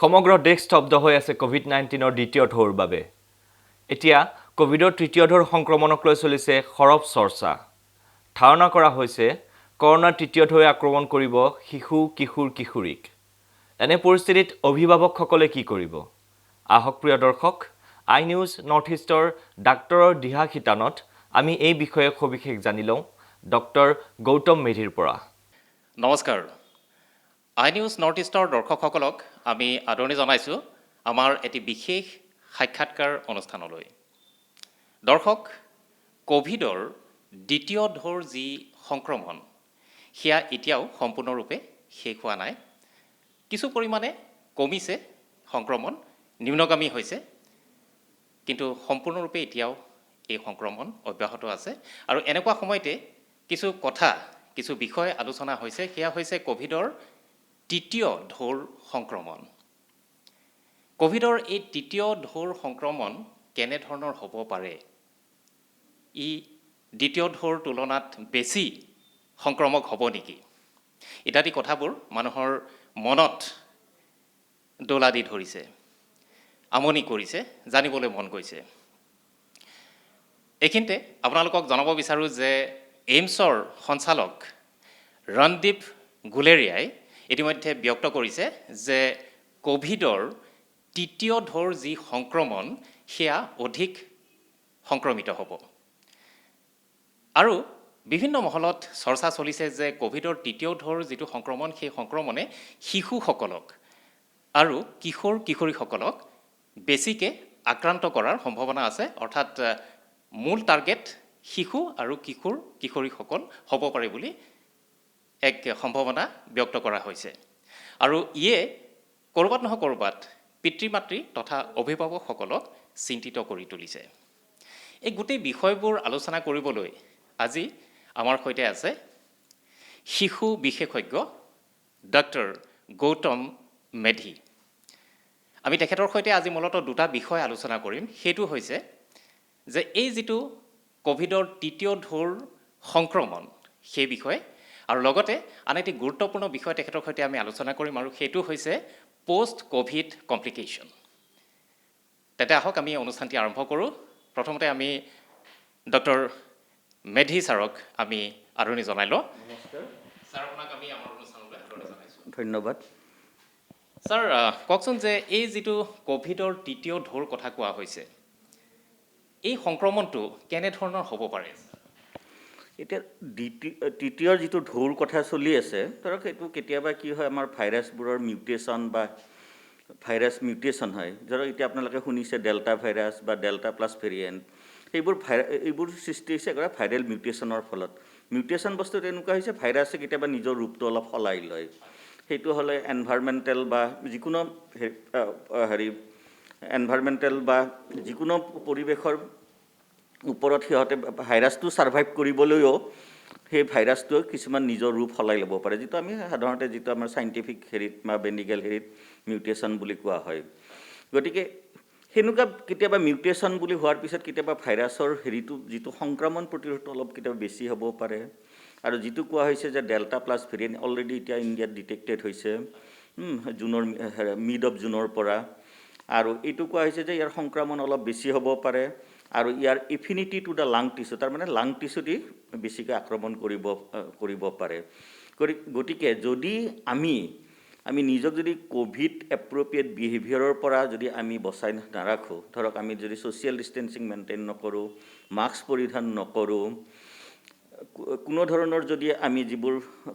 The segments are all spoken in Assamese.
সমগ্ৰ দেশ স্তব্ধ হৈ আছে কোভিড-19ৰ দ্বিতীয় ঢৌৰ বাবে। এতিয়া কোভিডৰ তৃতীয় ঢৌৰ সংক্ৰমণক লৈ চলিছে সৰব চৰ্চা। ধাৰণা কৰা হৈছে কৰোনাৰ তৃতীয় ঢৌৱে আক্ৰমণ কৰিব শিশু, কিশোৰ-কিশোৰীক। এনে পৰিস্থিতিত অভিভাৱকসকলে কি কৰিব? আহক প্ৰিয় দৰ্শক, আই নিউজ নৰ্থ ইষ্টৰ ডাক্তৰৰ দিহা শিতানত আমি এই বিষয়ে সবিশেষ জানি লওঁ ডক্টৰ গৌতম মেধিৰ পৰা। নমস্কাৰ। আই নিউজ নৰ্থ ইষ্টৰ দৰ্শকসকলক আমি আদৰণি জনাইছোঁ আমাৰ এটি বিশেষ সাক্ষাৎকাৰ অনুষ্ঠানলৈ। দৰ্শক, কোভিডৰ দ্বিতীয় ঢৌৰ যি সংক্ৰমণ সেয়া এতিয়াও সম্পূৰ্ণৰূপে শেষ হোৱা নাই। কিছু পৰিমাণে কমিছে, সংক্ৰমণ নিম্নগামী হৈছে, কিন্তু সম্পূৰ্ণৰূপে এতিয়াও এই সংক্ৰমণ অব্যাহত আছে। আৰু এনেকুৱা সময়তে কিছু বিষয় আলোচনা হৈছে, সেয়া হৈছে কোভিডৰ তৃতীয় ঢৌৰ সংক্ৰমণ। কোভিডৰ এই তৃতীয় ঢৌৰ সংক্ৰমণ কেনেধৰণৰ হ'ব পাৰে? ই দ্বিতীয় ঢৌৰ তুলনাত বেছি সংক্ৰমক হ'ব নেকি? ইত্যাদি কথাবোৰ মানুহৰ মনত দোলা দি ধৰিছে, আমনি কৰিছে, জানিবলৈ মন গৈছে। এইখিনিতে আপোনালোকক জনাব বিচাৰোঁ যে এইমছৰ সঞ্চালক ৰণদীপ গুলেৰিয়াই ইতিমধ্যে ব্যক্ত কৰিছে যে কোভিডৰ তৃতীয় ঢৌৰ যি সংক্ৰমণ সেয়া অধিক সংক্ৰমিত হ'ব। আৰু বিভিন্ন মহলত চৰ্চা চলিছে যে কোভিডৰ তৃতীয় ঢৌৰ যিটো সংক্ৰমণ, সেই সংক্ৰমণে শিশুসকলক আৰু কিশোৰ-কিশোৰীসকলক বেছিকৈ আক্ৰান্ত কৰাৰ সম্ভাৱনা আছে। অৰ্থাৎ মূল টাৰ্গেট শিশু আৰু কিশোৰ-কিশোৰীসকল হ'ব পাৰে বুলি এক সম্ভাৱনা ব্যক্ত কৰা হৈছে। আৰু ইয়ে ক'ৰবাত নহয় ক'ৰবাত পিতৃ-মাতৃ তথা অভিভাৱকসকলক চিন্তিত কৰি তুলিছে। এই গোটেই বিষয়বোৰ আলোচনা কৰিবলৈ আজি আমাৰ সৈতে আছে শিশু বিশেষজ্ঞ ডক্টৰ গৌতম মেধি। আমি তেখেতৰ সৈতে আজি মূলতঃ দুটা বিষয় আলোচনা কৰিম। সেইটো হৈছে যে এই যিটো কোভিডৰ তৃতীয় ঢৌৰ সংক্ৰমণ সেই বিষয়ে, আৰু লগতে আন এটি গুৰুত্বপূৰ্ণ বিষয় তেখেতৰ সৈতে আমি আলোচনা কৰিম, আৰু সেইটো হৈছে পষ্ট কোভিড কমপ্লিকেশ্যন। তেন্তে আহক আমি অনুষ্ঠানটি আৰম্ভ কৰোঁ। প্ৰথমতে আমি ডক্টৰ মেধি ছাৰক আমি আদৰণি জনাই লওঁ। নমস্কাৰ। ছাৰ, আপোনাক আমি আমাৰ অনুষ্ঠানলৈ আদৰণি জনাইছোঁ। ধন্যবাদ। ছাৰ, কওকচোন যে এই যিটো কোভিডৰ তৃতীয় ঢৌৰ কথা কোৱা হৈছে, এই সংক্ৰমণটো কেনেধৰণৰ হ'ব পাৰে? এতিয়া তৃতীয় যিটো ঢৌৰ কথা চলি আছে, ধৰক এইটো কেতিয়াবা কি হয়, আমাৰ ভাইৰাছবোৰৰ মিউটেশ্যন বা ভাইৰাছ মিউটেশ্যন হয়। ধৰক এতিয়া আপোনালোকে শুনিছে ডেল্টা ভাইৰাছ বা ডেল্টা প্লাছ ভেৰিয়েণ্ট, এইবোৰ সৃষ্টি হৈছে ভাইৰেল মিউটেশ্যনৰ ফলত। মিউটেশ্যন বস্তুটো এনেকুৱা হৈছে, ভাইৰাছে কেতিয়াবা নিজৰ ৰূপটো অলপ সলাই লয়। সেইটো হ'লে এনভাইৰমেণ্টেল বা যিকোনো এনভাইৰমেণ্টেল বা যিকোনো পৰিৱেশৰ ওপৰত সিহঁতে ভাইৰাছটো ছাৰ্ভাইভ কৰিবলৈও সেই ভাইৰাছটোৱে কিছুমান নিজৰ ৰূপ সলাই ল'ব পাৰে, যিটো আমি সাধাৰণতে যিটো আমাৰ চাইণ্টিফিক হেৰিত বা মেডিকেল হেৰিত মিউটেশ্যন বুলি কোৱা হয়। গতিকে সেনেকুৱা কেতিয়াবা মিউটেশ্যন বুলি হোৱাৰ পিছত কেতিয়াবা ভাইৰাছৰ হেৰিটো যিটো সংক্ৰমণ প্ৰতিৰোধটো অলপ কেতিয়াবা বেছি হ'ব পাৰে। আৰু যিটো কোৱা হৈছে যে ডেল্টা প্লাছ ভেৰিয়েণ্ট অলৰেডি এতিয়া ইণ্ডিয়াত ডিটেক্টেড হৈছে মিড অফ জুনৰ পৰা। আৰু এইটো কোৱা হৈছে যে ইয়াৰ সংক্ৰমণ অলপ বেছি হ'ব পাৰে, আৰু ইয়াৰ এফিনিটি টু দ্য লাং টিচু, তাৰমানে লাং টিচুটি বেছিকৈ আক্ৰমণ কৰিব পাৰে। গতিকে যদি আমি নিজক যদি কোভিড এপ্ৰপ্ৰিয়েট বিহেভিয়াৰৰ পৰা যদি আমি বচাই নাৰাখোঁ, ধৰক আমি যদি ছ'চিয়েল ডিষ্টেঞ্চিং মেইনটেইন নকৰোঁ, মাস্ক পৰিধান নকৰোঁ, কোনো ধৰণৰ যদি আমি যিবোৰ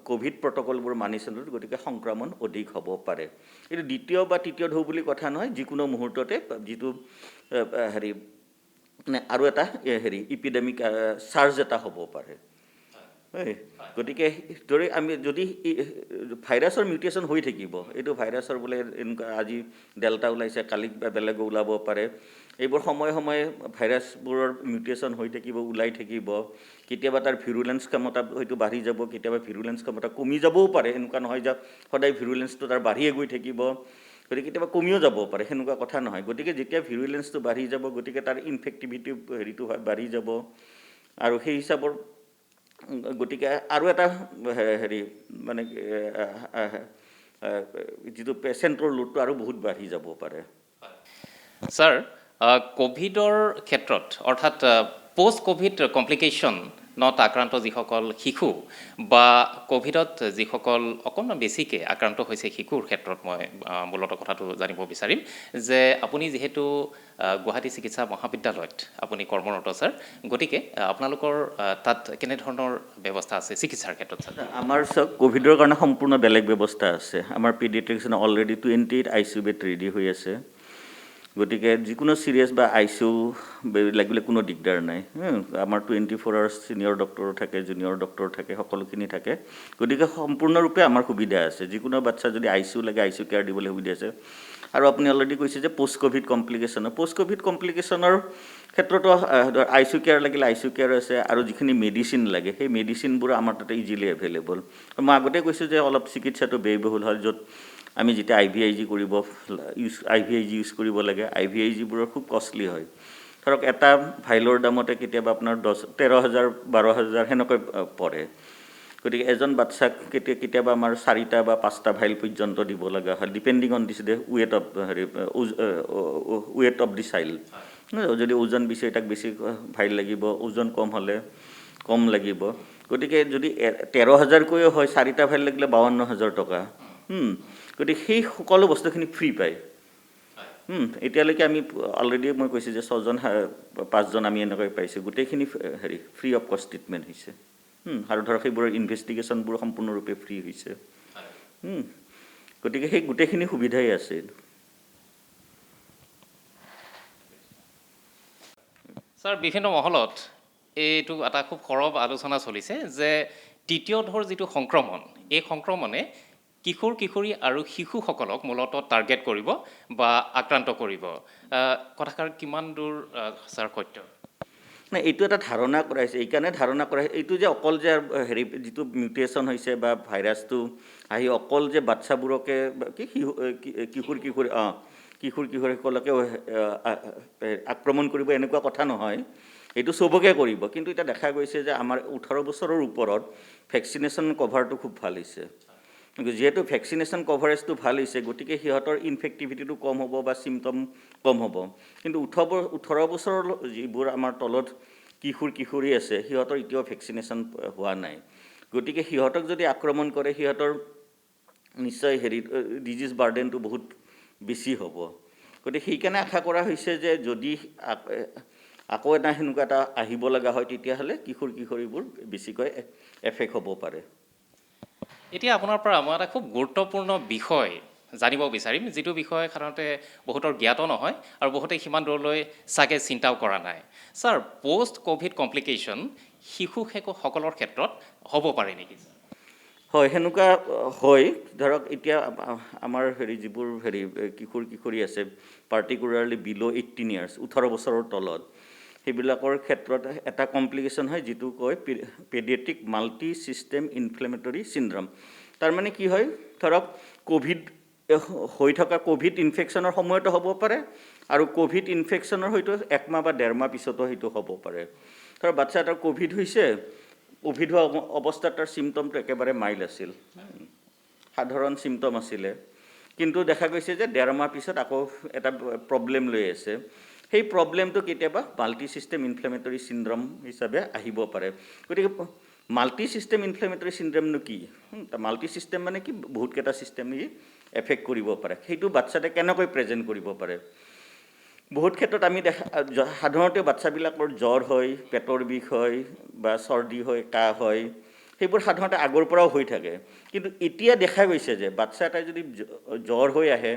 কোভিড প্ৰট'কলবোৰ মানি চলোঁ, গতিকে সংক্ৰমণ অধিক হ'ব পাৰে। এইটো দ্বিতীয় বা তৃতীয় ঢৌ বুলি কথা নহয়, যিকোনো মুহূৰ্ততে যিটো আৰু এটা ইপিডেমিক চাৰ্জ এটা হ'ব পাৰে। গতিকে ধৰি আমি যদি ভাইৰাছৰ মিউটেশ্যন হৈ থাকিব, এইটো ভাইৰাছৰ বোলে এনেকুৱা আজি ডেল্টা ওলাইছে, কালি বেলেগো ওলাব পাৰে, এইবোৰ সময়ে সময়ে ভাইৰাছবোৰৰ মিউটেশ্যন হৈ থাকিব, ওলাই থাকিব। কেতিয়াবা তাৰ ভিৰুলেঞ্চ ক্ষমতা হয়তো বাঢ়ি যাব, কেতিয়াবা ভিৰুলেঞ্চ ক্ষমতা কমি যাবও পাৰে। এনেকুৱা নহয় যে সদায় ভিৰুলেঞ্চটো তাৰ বাঢ়িয়ে গৈ থাকিব, গতিকে কেতিয়াবা কমিও যাব পাৰে, সেনেকুৱা কথা নহয়। গতিকে যেতিয়া ভিৰুলেঞ্চটো বাঢ়ি যাব, গতিকে তাৰ ইনফেক্টিভিটি হেৰিটো বাঢ়ি যাব। আৰু সেই হিচাপৰ গতিকে আৰু এটা মানে যিটো পেচেণ্টৰ লোডটো আৰু বহুত বাঢ়ি যাব পাৰে। ছাৰ ক'ভিডৰ ক্ষেত্ৰত অৰ্থাৎ পষ্ট ক'ভিড কমপ্লিকেশ্যনত আক্ৰান্ত যিসকল শিশু বা ক'ভিডত যিসকল অকণমান বেছিকৈ আক্ৰান্ত হৈছে শিশুৰ ক্ষেত্ৰত মই মূলতঃ কথাটো জানিব বিচাৰিম যে আপুনি যিহেতু গুৱাহাটী চিকিৎসা মহাবিদ্যালয়ত আপুনি কৰ্মৰত ছাৰ, গতিকে আপোনালোকৰ তাত কেনেধৰণৰ ব্যৱস্থা আছে চিকিৎসাৰ ক্ষেত্ৰত ছাৰ? আমাৰ চাওক ক'ভিডৰ কাৰণে সম্পূৰ্ণ বেলেগ ব্যৱস্থা আছে। আমাৰ পিডিয়াট্ৰিক্সত অলৰেডি 28 ICU বেড ৰেডি হৈ আছে। গতিকে যিকোনো চিৰিয়াছ বা ICU লাগিলে কোনো দিগদাৰ নাই। আমাৰ 24 আৱাৰ্ছ ছিনিয়ৰ ডক্টৰ থাকে, জুনিয়ৰ ডক্টৰ থাকে, সকলোখিনি থাকে। গতিকে সম্পূৰ্ণৰূপে আমাৰ সুবিধা আছে। যিকোনো বাচ্ছা যদি ICU লাগে ICU কেয়াৰ দিবলৈ সুবিধা আছে। আৰু আপুনি অলৰেডি কৈছে যে পষ্ট ক'ভিড কমপ্লিকেশ্যনৰ ক্ষেত্ৰতো ICU কেয়াৰ লাগিলে ICU কেয়াৰ আছে, আৰু যিখিনি মেডিচিন লাগে সেই মেডিচিনবোৰ আমাৰ তাতে ইজিলি এভেইলেবল। মই আগতে কৈছোঁ যে অলপ চিকিৎসাটো ব্যয়বহুল হয়, য'ত আমি যেতিয়া IVIG ইউজ কৰিব লাগে, IVIGবোৰৰ খুব কষ্টলি হয়। ধৰক এটা ভাইলৰ দামতে কেতিয়াবা আপোনাৰ 13,000 12,000 সেনেকৈ পৰে। গতিকে এজন বাচ্চাক কেতিয়াবা আমাৰ 4টা বা 5টা ভাইল পৰ্যন্ত দিব লগা হয়, depending on this the weight of the child. যদি ওজন বেছি তাক বেছি ভাইল লাগিব, ওজন কম হ'লে কম লাগিব। গতিকে যদি 13,000কৈও হয়, 4টা ভাইল লাগিলে 52,000 টকা। গতিকে সেই সকলো বস্তুখিনি ফ্ৰী পায়। এতিয়ালৈকে আমি অলৰেডি মই কৈছোঁ যে 5জন আমি এনেকৈ পাইছোঁ। গোটেইখিনি ফ্ৰী অফ কষ্ট ট্ৰিটমেণ্ট হৈছে। আৰু ধৰক সেইবোৰৰ ইনভেষ্টিগেশ্যনবোৰ সম্পূৰ্ণৰূপে ফ্ৰী হৈছে। গতিকে সেই গোটেইখিনি সুবিধাই আছে। ছাৰ, বিভিন্ন মহলত এইটো এটা খুব সৰব আলোচনা চলিছে যে তৃতীয় ঢৌৰ যিটো সংক্ৰমণ, এই সংক্ৰমণে কিশোৰ কিশোৰী আৰু শিশুসকলক মূলতঃ টাৰ্গেট কৰিব বা আক্ৰান্ত কৰিব। কথাষাৰ কিমান দূৰ ছাৰ সত্য? নাই, এইটো এটা ধাৰণা কৰাইছে। এইকাৰণে ধাৰণা কৰা এইটো যে অকল যে যিটো মিউটেশ্যন হৈছে বা ভাইৰাছটো আহি অকল যে বাচ্চাবোৰকে কিশোৰীসকলকে আক্ৰমণ কৰিব এনেকুৱা কথা নহয়। এইটো চবকে কৰিব। কিন্তু এতিয়া দেখা গৈছে যে আমাৰ 18 বছৰৰ ওপৰত ভেকচিনেশ্যন কভাৰটো খুব ভাল হৈছে। যিহেতু ভেকচিনেশ্যন কভাৰেজটো ভাল হৈছে, গতিকে সিহঁতৰ ইনফেক্টিভিটিটো কম হ'ব বা চিমটম কম হ'ব। কিন্তু 18 বছৰৰ যিবোৰ আমাৰ তলত কিশোৰী আছে, সিহঁতৰ এতিয়াও ভেকচিনেশ্যন হোৱা নাই। গতিকে সিহঁতক যদি আক্ৰমণ কৰে, সিহঁতৰ নিশ্চয় ডিজিজ বাৰ্ডেনটো বহুত বেছি হ'ব। গতিকে সেইকাৰণে আশা কৰা হৈছে যে যদি আকৌ এটা সেনেকুৱা এটা আহিব লগা হয়, তেতিয়াহ'লে কিশোৰীবোৰ বেছিকৈ এফেক্ট হ'ব পাৰে। এতিয়া আপোনাৰ পৰা মই এটা খুব গুৰুত্বপূৰ্ণ বিষয় জানিব বিচাৰিম, যিটো বিষয় সাধাৰণতে বহুতৰ জ্ঞাত নহয় আৰু বহুতে সিমান দূৰলৈ চাগে চিন্তাও কৰা নাই। ছাৰ, পষ্ট ক'ভিড কমপ্লিকেশ্যন শিশুসকলৰ ক্ষেত্ৰত হ'ব পাৰে নেকি? হয়, সেনেকুৱা হয়। ধৰক এতিয়া আমাৰ যিবোৰ কিশোৰী আছে, পাৰ্টিকুলাৰলি বিল' 18 ইয়াৰ্ছ, 18 বছৰৰ তলত, সেইবিলাকৰ ক্ষেত্ৰত এটা কমপ্লিকেশ্যন হয় যিটো কয় paediatric multi system inflammatory syndrome. তাৰমানে কি হয়, ধৰক ক'ভিড হৈ থকা ক'ভিড ইনফেকশ্যনৰ সময়তো হ'ব পাৰে, আৰু ক'ভিড ইনফেকশ্যনৰ হয়তো 1 মাহ বা 1.5 মাহ পিছতো সেইটো হ'ব পাৰে। ধৰক বাচ্ছা এটাৰ ক'ভিড হৈছে, ক'ভিড হোৱা অৱস্থাত তাৰ চিমটমটো একেবাৰে মাইল্ড আছিল, সাধাৰণ চিমটম আছিলে। কিন্তু দেখা গৈছে যে 1.5 মাহ পিছত আকৌ এটা প্ৰব্লেম লৈ আছে। সেই প্ৰব্লেমটো কেতিয়াবা মাল্টি ছিষ্টেম ইনফ্লেমেটৰী চিণ্ড্ৰম হিচাপে আহিব পাৰে। গতিকে মাল্টি ছিষ্টেম ইনফ্লেমেটৰী চিণ্ড্ৰমনো কি? মাল্টি ছিষ্টেম মানে কি? বহুতকেইটা ছিষ্টেম এফেক্ট কৰিব পাৰে। সেইটো বাচ্ছাতে কেনেকৈ প্ৰেজেণ্ট কৰিব পাৰে? বহুত ক্ষেত্ৰত আমি সাধাৰণতে বাচ্ছাবিলাকৰ জ্বৰ হয়, পেটৰ বিষ হয় বা চৰ্দি হয়, কাহ হয়, সেইবোৰ সাধাৰণতে আগৰ পৰাও হৈ থাকে। কিন্তু এতিয়া দেখা গৈছে যে বাচ্ছা এটাই যদি জ্বৰ হৈ আহে,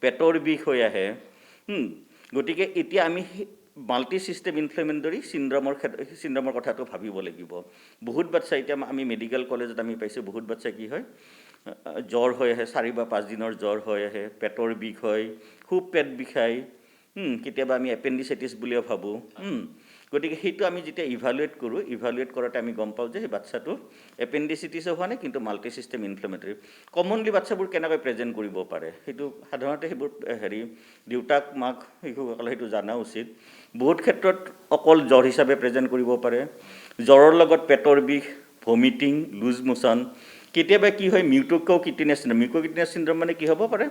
পেটৰ বিষ হৈ আহে, গতিকে এতিয়া আমি মাল্টি ছিষ্টেম ইনফ্লেমেটৰী চিণ্ড্ৰমৰ কথাটো ভাবিব লাগিব। বহুত বাচ্ছা এতিয়া আমি মেডিকেল কলেজত আমি পাইছোঁ, বহুত বাচ্ছা কি হয়, জ্বৰ হৈ আহে, 4 বা 5 দিনৰ জ্বৰ হৈ আহে, পেটৰ বিষ হয়, খুব পেট বিষায়, কেতিয়াবা আমি এপেণ্ডিচাইটিছ বুলিও ভাবোঁ। গতিকে সেইটো আমি যেতিয়া ইভালুৱেট কৰোঁতে আমি গম পাওঁ যে সেই বাচ্ছাটো এপেণ্ডিচাইটিছো হোৱা নাই, কিন্তু মাল্টি ছিষ্টেম ইনফ্লেমেটৰী। কমনলি বাচ্ছাবোৰ কেনেকৈ প্ৰেজেণ্ট কৰিব পাৰে, সেইটো সাধাৰণতে সেইবোৰ দেউতাক মাক শিশুসকলে সেইটো জনা উচিত। বহুত ক্ষেত্ৰত অকল জ্বৰ হিচাপে প্ৰেজেণ্ট কৰিব পাৰে, জ্বৰৰ লগত পেটৰ বিষ, ভমিটিং, লুজ মোশ্যন, কেতিয়াবা কি হয় মিউকোকিটিনিয়া চিণ্ড্ৰম। মিউকোকিটিনিয়া চিণ্ড্ৰম মানে কি হ'ব পাৰে,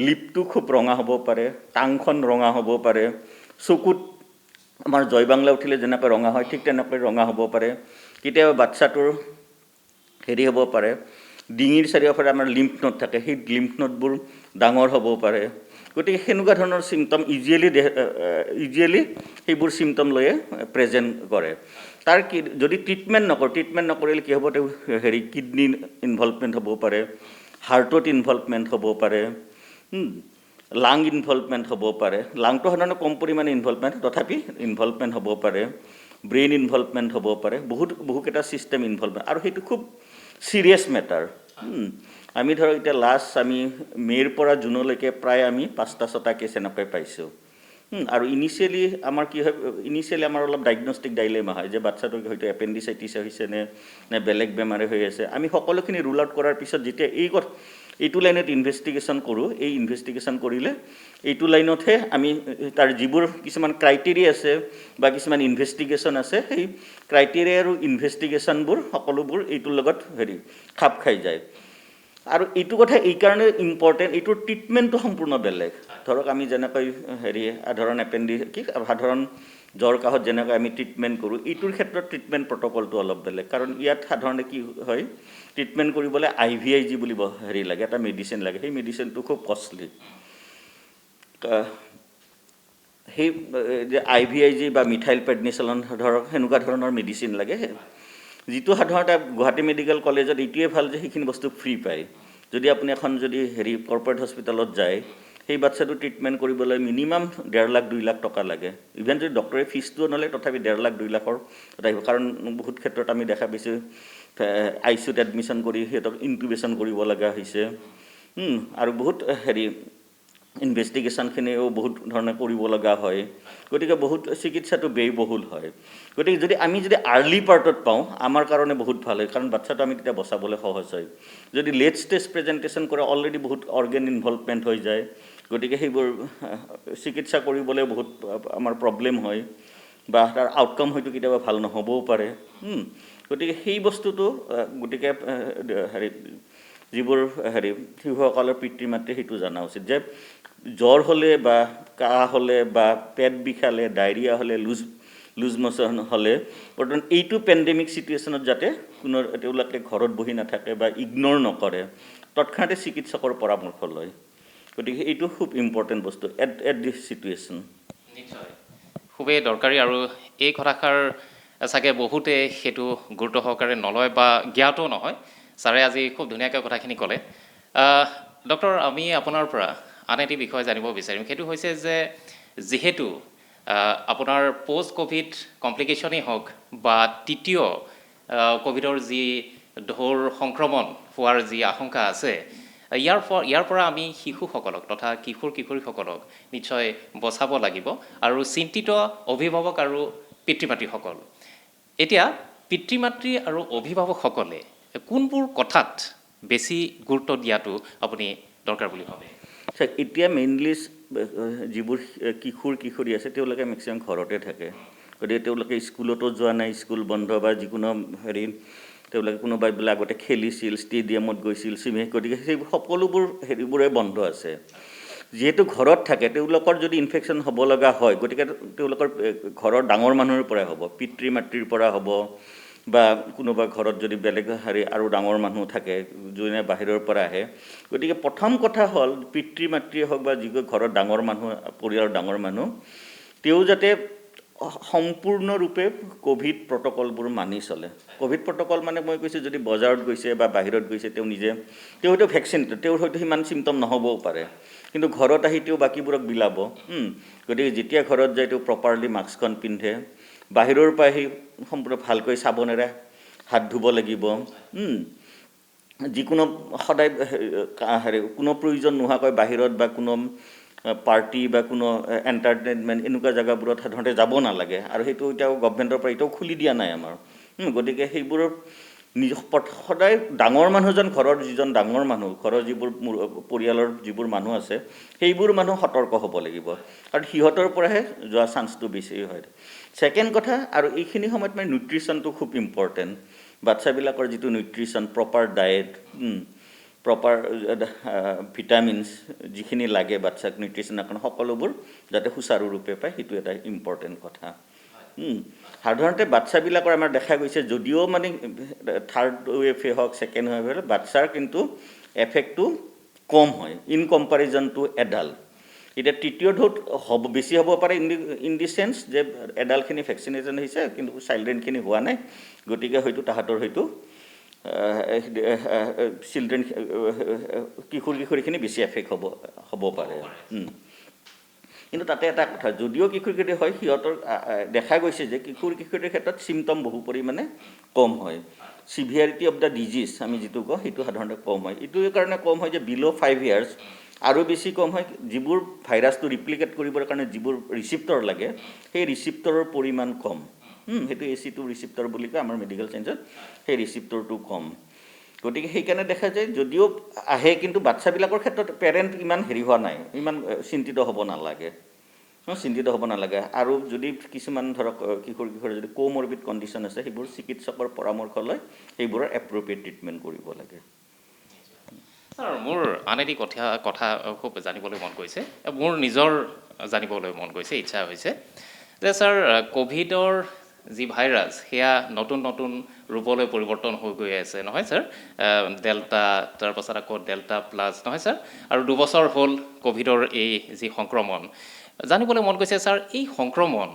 লিপটো খুব ৰঙা হ'ব পাৰে, টাংখন ৰঙা হ'ব পাৰে, চকুত আমাৰ জয়বাংলা উঠিলে যেনেকৈ ৰঙা হয় ঠিক তেনেকৈ ৰঙা হ'ব পাৰে। কেতিয়াবা বাচ্চাটোৰ হেৰি হ'ব পাৰে, ডিঙিৰ চাৰিওফালে আমাৰ লিম্ফ নোড থাকে, সেই লিম্ফ নোডবোৰ ডাঙৰ হ'ব পাৰে। গতিকে সেনেকুৱা ধৰণৰ চিমটম ইজিয়েলি সেইবোৰ চিমটম লৈয়ে প্ৰেজেণ্ট কৰে। তাৰ যদি ট্ৰিটমেণ্ট নকৰিলে কি হ'ব, তেওঁ হেৰি কিডনি ইনভলভমেণ্ট হ'ব পাৰে, হাৰ্টত ইনভলভমেণ্ট হ'ব পাৰে, লাং ইনভলভমেণ্ট হ'ব পাৰে। লাংটো সাধাৰণতে কম পৰিমাণে ইনভলভমেণ্ট, তথাপি ইনভলভমেণ্ট হ'ব পাৰে, ব্ৰেইন ইনভলভমেণ্ট হ'ব পাৰে, বহুকেইটা ছিষ্টেম ইনভলভমেণ্ট, আৰু সেইটো খুব ছিৰিয়াছ মেটাৰ। আমি ধৰক এতিয়া লাষ্ট আমি মে'ৰ পৰা জুনলৈকে প্ৰায় আমি 5টা-6টা কেছ এনেকৈ পাইছোঁ। আৰু ইনিচিয়েলি আমাৰ কি হয়, আমাৰ অলপ ডায়েগনষ্টিক ডাইলেমা হয় যে বাচ্চাটোৰ হয়তো এপেণ্ডিচাইটিছ হৈছে নে বেলেগ বেমাৰে হৈ আছে। আমি সকলোখিনি ৰুল আউট কৰাৰ পিছত যেতিয়া এইটো লাইনত ইনভেষ্টিগেশ্যন কৰোঁ, এই ইনভেষ্টিগেশ্যন কৰিলে এইটো লাইনতহে আমি তাৰ যিবোৰ কিছুমান ক্ৰাইটেৰিয়া আছে বা কিছুমান ইনভেষ্টিগেশ্যন আছে, সেই ক্ৰাইটেৰিয়া আৰু ইনভেষ্টিগেশ্যনবোৰ সকলোবোৰ এইটোৰ লগত খাপ খাই যায়। আৰু এইটো কথা এইকাৰণে ইম্পৰ্টেণ্ট, এইটোৰ ট্ৰিটমেণ্টটো সম্পূৰ্ণ বেলেগ। ধৰক আমি যেনেকৈ সাধাৰণ জ্বৰ কাহত যেনেকৈ আমি ট্ৰিটমেণ্ট কৰোঁ, এইটোৰ ক্ষেত্ৰত ট্ৰিটমেণ্ট প্ৰট'কলটো অলপ বেলেগ। কাৰণ ইয়াত সাধাৰণতে কি হয়, ট্ৰিটমেণ্ট কৰিবলৈ IVIG বুলি লাগে, এটা মেডিচিন লাগে। সেই মেডিচিনটো খুব কষ্টলি। সেই যে IVIG বা মিথাইল প্ৰেডনিছলন ধৰক সেনেকুৱা ধৰণৰ মেডিচিন লাগে, যিটো সাধাৰণতে গুৱাহাটী মেডিকেল কলেজত এইটোৱে ভাল যে সেইখিনি বস্তু ফ্ৰী পায়। যদি আপুনি এখন কৰ্পৰেট হস্পিটেলত যায়, সেই বাচ্চাটো ট্ৰিটমেণ্ট কৰিবলৈ মিনিমাম 1.5 লাখ 2 লাখ টকা লাগে। ইভেন যদি ডক্টৰে ফিজটোও নলয়, তথাপি 1.5 লাখ 2 লাখৰ আহিব। কাৰণ বহুত ক্ষেত্ৰত আমি দেখা পাইছোঁ ICUত এডমিশ্যন কৰি সিহঁতক ইনকিউবেশ্যন কৰিব লগা হৈছে, আৰু বহুত ইনভেষ্টিগেশ্যনখিনিও বহুত ধৰণে কৰিব লগা হয়। গতিকে বহুত চিকিৎসাটো ব্যয়বহুল হয়। গতিকে যদি আৰ্লি পাৰ্টত পাওঁ, আমাৰ কাৰণে বহুত ভাল হয়, কাৰণ বাচ্চাটো আমি তেতিয়া বচাবলৈ সহজ হয়। যদি লেট ষ্টেজ প্ৰেজেণ্টেশ্যন কৰে, অলৰেডি বহুত অৰ্গেন ইনভলভমেণ্ট হৈ যায়। গতিকে সেইবোৰ চিকিৎসা কৰিবলৈ বহুত আমাৰ প্ৰব্লেম হয়, বা তাৰ আউটকাম হয়তো কেতিয়াবা ভাল নহ'বও পাৰে। গতিকে সেই বস্তুটো যিবোৰ শিশুসকলৰ পিতৃ মাতৃ সেইটো জনা উচিত যে জ্বৰ হ'লে বা কাহ হ'লে বা পেট বিষালে, ডায়েৰিয়া হ'লে, লুজ মচন হ'লে, বৰ্তমান এইটো পেণ্ডেমিক চিটুৱেশ্যনত যাতে তেওঁলোকে ঘৰত বহি নাথাকে বা ইগন'ৰ নকৰে, তৎক্ষণাতে চিকিৎসকৰ পৰামৰ্শ লয়। গতিকে এইটো খুব ইম্পৰ্টেণ্ট বস্তু এট দিছ চিটুৱেশ্যন। নিশ্চয় খুবেই দৰকাৰী, আৰু এই কথাষাৰ চাগে বহুতে সেইটো গুৰুত্ব সহকাৰে নলয় বা জ্ঞাতো নহয়। ছাৰে আজি খুব ধুনীয়াকৈ কথাখিনি ক'লে। ডক্টৰ, আমি আপোনাৰ পৰা আন এটি বিষয় জানিব বিচাৰিম, সেইটো হৈছে যে যিহেতু আপোনাৰ পষ্ট ক'ভিড কমপ্লিকেশ্যনেই হওক বা তৃতীয় ক'ভিডৰ যি ঢৌৰ সংক্ৰমণ হোৱাৰ যি আশংকা আছে, ইয়াৰ পৰা আমি শিশুসকলক তথা কিশোৰীসকলক নিশ্চয় বচাব লাগিব, আৰু চিন্তিত অভিভাৱক আৰু পিতৃ মাতৃসকল। এতিয়া পিতৃ মাতৃ আৰু অভিভাৱকসকলে কোনবোৰ কথাত বেছি গুৰুত্ব দিয়াটো আপুনি দৰকাৰ বুলি ভাবে? এতিয়া মেইনলি যিবোৰ কিশোৰী আছে, তেওঁলোকে মেক্সিমাম ঘৰতে থাকে। গতিকে তেওঁলোকে স্কুলতো যোৱা নাই, স্কুল বন্ধ বা যিকোনো তেওঁলোকে কোনোবাই বোলে আগতে খেলিছিল, ষ্টেডিয়ামত গৈছিল, গতিকে সেই সকলোবোৰে বন্ধ আছে। যিহেতু ঘৰত থাকে, তেওঁলোকৰ যদি ইনফেকশ্যন হ'ব লগা হয়, গতিকে তেওঁলোকৰ ঘৰৰ ডাঙৰ মানুহৰ পৰাই হ'ব, পিতৃ মাতৃৰ পৰা হ'ব, বা কোনোবা ঘৰত যদি বেলেগ আৰু ডাঙৰ মানুহ থাকে যোনে বাহিৰৰ পৰা আহে। গতিকে প্ৰথম কথা হ'ল পিতৃ মাতৃয়ে হওক বা যিবোৰ ঘৰত ডাঙৰ মানুহ, পৰিয়ালৰ ডাঙৰ মানুহ, তেওঁ যাতে সম্পূৰ্ণৰূপে ক'ভিড প্ৰট'কলবোৰ মানি চলে। ক'ভিড প্ৰট'কল মানে মই কৈছোঁ, যদি বজাৰত গৈছে বা বাহিৰত গৈছে, তেওঁ হয়তো ভেকচিন, তেওঁৰ হয়তো সিমান চিমটম নহ'বও পাৰে, কিন্তু ঘৰত আহি তেওঁ বাকীবোৰক বিলাব। গতিকে যেতিয়া ঘৰত যায় তেওঁ প্ৰপাৰলি মাস্কখন পিন্ধে, বাহিৰৰ পৰা আহি সম্পূৰ্ণ ভালকৈ চাবোনেৰে হাত ধুব লাগিব। যিকোনো সদায় কোনো প্ৰয়োজন নোহোৱাকৈ বাহিৰত বা কোনো পাৰ্টি বা কোনো এণ্টাৰটেইনমেণ্ট এনেকুৱা জেগাবোৰত সাধাৰণতে যাব নালাগে, আৰু সেইটো এতিয়াও গভমেণ্টৰ পৰা এতিয়াও খুলি দিয়া নাই আমাৰ। গতিকে সেইবোৰৰ সদায় ডাঙৰ মানুহজন, ঘৰৰ যিজন ডাঙৰ মানুহ, ঘৰৰ যিবোৰ পৰিয়ালৰ যিবোৰ মানুহ আছে, সেইবোৰ মানুহ সতৰ্ক হ'ব লাগিব, কাৰণ সিহঁতৰ পৰাহে যোৱা চান্সটো বেছি হয়। ছেকেণ্ড কথা, আৰু এইখিনি সময়ত নিউট্ৰিশ্যনটো খুব ইম্পৰ্টেণ্ট। বাচ্চাবিলাকৰ যিটো nutrition proper diet proper vitamins যিখিনি লাগে বাচ্চাক নিউট্ৰিশ্যনৰ কাৰণে সকলোবোৰ যাতে সুচাৰুৰূপে পায় সেইটো এটা ইম্পৰ্টেণ্ট কথা সাধাৰণতে বাচ্চাবিলাকৰ আমাৰ দেখা গৈছে যদিও মানে থাৰ্ড ৱেভে হওক ছেকেণ্ড ৱেভে হওক বাচ্চাৰ কিন্তু এফেক্টটো কম হয় ইন কম্পেৰিজন টু এডাল্ট এতিয়া তৃতীয় ঢৌত বেছি হ'ব পাৰে ইন দি চেন্স যে এডাল্টখিনি ভেকচিনেশ্যন হৈছে কিন্তু চাইল্ড্ৰেনখিনি হোৱা নাই গতিকে হয়তো তাহাঁতৰ হয়তো চিলড্ৰেন কিশোৰীখিনি বেছি এফেক্ট হ'ব পাৰে কিন্তু তাতে এটা কথা যদিও কিশোৰী হয় সিহঁতৰ দেখা গৈছে যে কিশোৰীৰ ক্ষেত্ৰত চিমটম বহু পৰিমাণে কম হয় চিভিয়াৰিটি অফ দ্য ডিজিজ আমি যিটো কওঁ সেইটো সাধাৰণতে কম হয় এইটোৰ কাৰণে কম হয় যে বিল' 5 ইয়াৰ্ছ আৰু বেছি কম হয় যিবোৰ ভাইৰাছটো ৰিপ্লিকেট কৰিবৰ কাৰণে যিবোৰ ৰিচিপ্টৰ লাগে সেই ৰিচিপ্টৰৰ পৰিমাণ কম সেইটো AC2 ৰিচিপ্টৰ বুলি কয় আমাৰ মেডিকেল চায়েন্সত সেই ৰিচিপ্টৰটো কম গতিকে সেইকাৰণে দেখা যায় যদিও আহে কিন্তু বাচ্চাবিলাকৰ ক্ষেত্ৰত পেৰেণ্ট ইমান হেৰি হোৱা নাই ইমান চিন্তিত হ'ব নালাগে আৰু যদি কিছুমান ধৰক কিশোৰ যদি কোমৰবিড কণ্ডিশ্যন আছে সেইবোৰ চিকিৎসকৰ পৰামৰ্শ লৈ সেইবোৰৰ এপ্ৰপ্ৰিয়েট ট্ৰিটমেণ্ট কৰিব লাগে ছাৰ মোৰ আন এটি কথা খুব জানিবলৈ মন গৈছে মোৰ নিজৰ জানিবলৈ মন গৈছে ইচ্ছা হৈছে যে ছাৰ ক'ভিডৰ যি ভাইৰাছ সেয়া নতুন ৰূপলৈ পৰিৱৰ্তন হৈ গৈ আছে নহয় ছাৰ ডেল্টা তাৰপাছত আকৌ ডেল্টা প্লাছ নহয় ছাৰ আৰু 2 বছৰ হ'ল ক'ভিডৰ এই যি সংক্ৰমণ জানিবলৈ মন গৈছে ছাৰ এই সংক্ৰমণ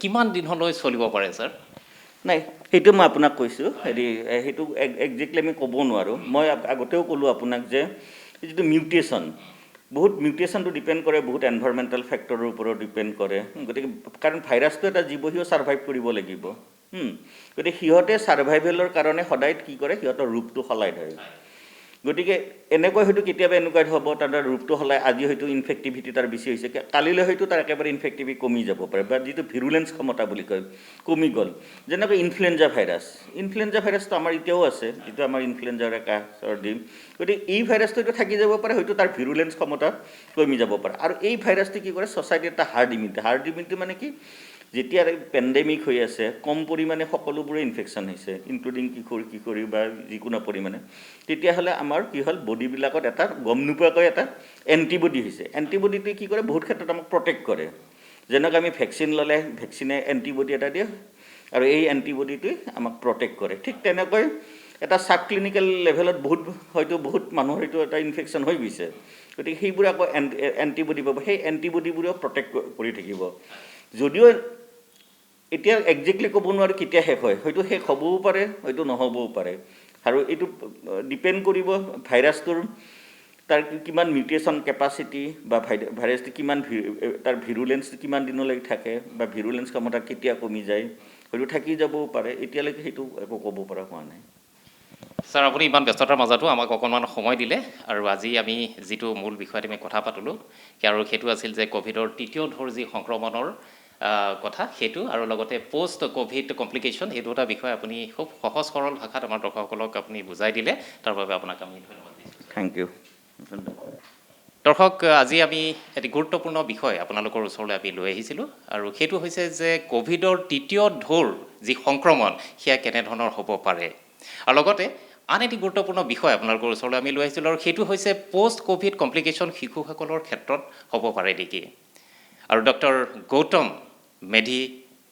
কিমান দিনলৈ চলিব পাৰে ছাৰ নাই সেইটো মই আপোনাক কৈছোঁ সেইটো একজেক্টলি আমি ক'ব নোৱাৰোঁ মই আগতেও ক'লোঁ আপোনাক যে যিটো মিউটেশ্যন বহুত মিউটেশ্যনটো ডিপেণ্ড কৰে বহুত এনভাইৰমেণ্টেল ফেক্টৰৰ ওপৰত ডিপেণ্ড কৰে গতিকে কাৰণ ভাইৰাছটো এটা জীৱহিও ছাৰ্ভাইভ কৰিব লাগিব গতিকে সিহঁতে ছাৰ্ভাইভেলৰ কাৰণে সদায় কি কৰে সিহঁতৰ ৰূপটো সলাই ধৰে গতিকে এনেকৈ হয়তো কেতিয়াবা এনেকুৱা হ'ব তাৰ ৰূপটো সলাই আজি হয়তো ইনফেক্টিভিটি তাৰ বেছি হৈছে কালিলৈ হয়তো তাৰ একেবাৰে ইনফেক্টিভিটি কমি যাব পাৰে বা যিটো ভিৰুলেঞ্চ ক্ষমতা বুলি কয় কমি গ'ল যেনেকৈ ইনফ্লুৱেঞ্জা ভাইৰাছটো আমাৰ এতিয়াও আছে যিটো আমাৰ ইনফ্লুৱেঞ্জাৰ কাহ চৰ্দি গতিকে এই ভাইৰাছটো হয়তো থাকি যাব পাৰে হয়তো তাৰ ভিৰুলেঞ্চ ক্ষমতা কমি যাব পাৰে আৰু এই ভাইৰাছটো কি কৰে ছ'চাইটিৰ এটা হাৰ্ড ইমিউনিটি মানে কি যেতিয়া পেণ্ডেমিক হৈ আছে কম পৰিমাণে সকলোবোৰে ইনফেকশ্যন হৈছে ইনক্লুডিং কিশোৰী বা যিকোনো পৰিমাণে তেতিয়াহ'লে আমাৰ কি হ'ল বডিবিলাকত এটা গম নোপোৱাকৈ এটা এণ্টিবডি হৈছে এণ্টিবডিটোৱে কি কৰে বহুত ক্ষেত্ৰত আমাক প্ৰটেক্ট কৰে যেনেকৈ আমি ভেকচিন ল'লে ভেকচিনে এণ্টিবডি এটা দিয়ে আৰু এই এণ্টিবডিটোৱে আমাক প্ৰটেক্ট কৰে ঠিক তেনেকৈ এটা চাব ক্লিনিকেল লেভেলত বহুত মানুহৰ হয়তো এটা ইনফেকশ্যন হৈ গৈছে গতিকে সেইবোৰ আকৌ এণ্টিবডি পাব সেই এণ্টিবডিবোৰেও প্ৰটেক্ট কৰি থাকিব যদিও এতিয়া একজেক্টলি ক'ব নোৱাৰোঁ কেতিয়া শেষ হয় হয়তো শেষ হ'বও পাৰে হয়তো নহ'বও পাৰে আৰু এইটো ডিপেণ্ড কৰিব ভাইৰাছটোৰ তাৰ কিমান মিউটেশ্যন কেপাচিটি বা ভাইৰাছটো কিমান তাৰ ভিৰুলেঞ্চ কিমান দিনলৈকে থাকে বা ভিৰুলেঞ্চ ক্ষমতা কেতিয়া কমি যায় হয়তো থাকি যাবও পাৰে এতিয়ালৈকে সেইটো একো ক'ব পৰা হোৱা নাই ছাৰ আপুনি ইমান ব্যস্ততাৰ মাজতো আমাক অকণমান সময় দিলে আৰু আজি আমি যিটো মূল বিষয়ত আমি কথা পাতিলোঁ আৰু সেইটো আছিল যে ক'ভিডৰ তৃতীয় ঢৌৰ যি সংক্ৰমণৰ কথা সেইটো আৰু লগতে পষ্ট ক'ভিড কমপ্লিকেশ্যন সেইটো এটা বিষয় আপুনি খুব সহজ সৰল ভাষাত আমাৰ দৰ্শকসকলক আপুনি বুজাই দিলে তাৰ বাবে আপোনাক আমি ধন্যবাদ দিছোঁ থেংক ইউ দৰ্শক আজি আমি এটি গুৰুত্বপূৰ্ণ বিষয় আপোনালোকৰ ওচৰলৈ আমি লৈ আহিছিলোঁ আৰু সেইটো হৈছে যে ক'ভিডৰ তৃতীয় ঢৌৰ যি সংক্ৰমণ সেয়া কেনেধৰণৰ হ'ব পাৰে আৰু লগতে আন এটি গুৰুত্বপূৰ্ণ বিষয় আপোনালোকৰ ওচৰলৈ আমি লৈ আহিছিলোঁ আৰু সেইটো হৈছে পষ্ট ক'ভিড কমপ্লিকেশ্যন শিশুসকলৰ ক্ষেত্ৰত হ'ব পাৰে নেকি আৰু ডক্টৰ গৌতম মেধি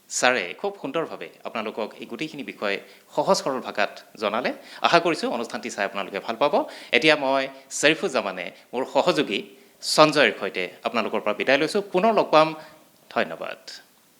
ছাৰে খুব সুন্দৰভাৱে আপোনালোকক এই গোটেইখিনি বিষয় সহজ সৰল ভাষাত জনালে আশা কৰিছোঁ অনুষ্ঠানটি চাই আপোনালোকে ভাল পাব এতিয়া মই শ্বৰিফুজ্জামানে মোৰ সহযোগী সঞ্জয়ৰ সৈতে আপোনালোকৰ পৰা বিদায় লৈছোঁ পুনৰ লগ পাম ধন্যবাদ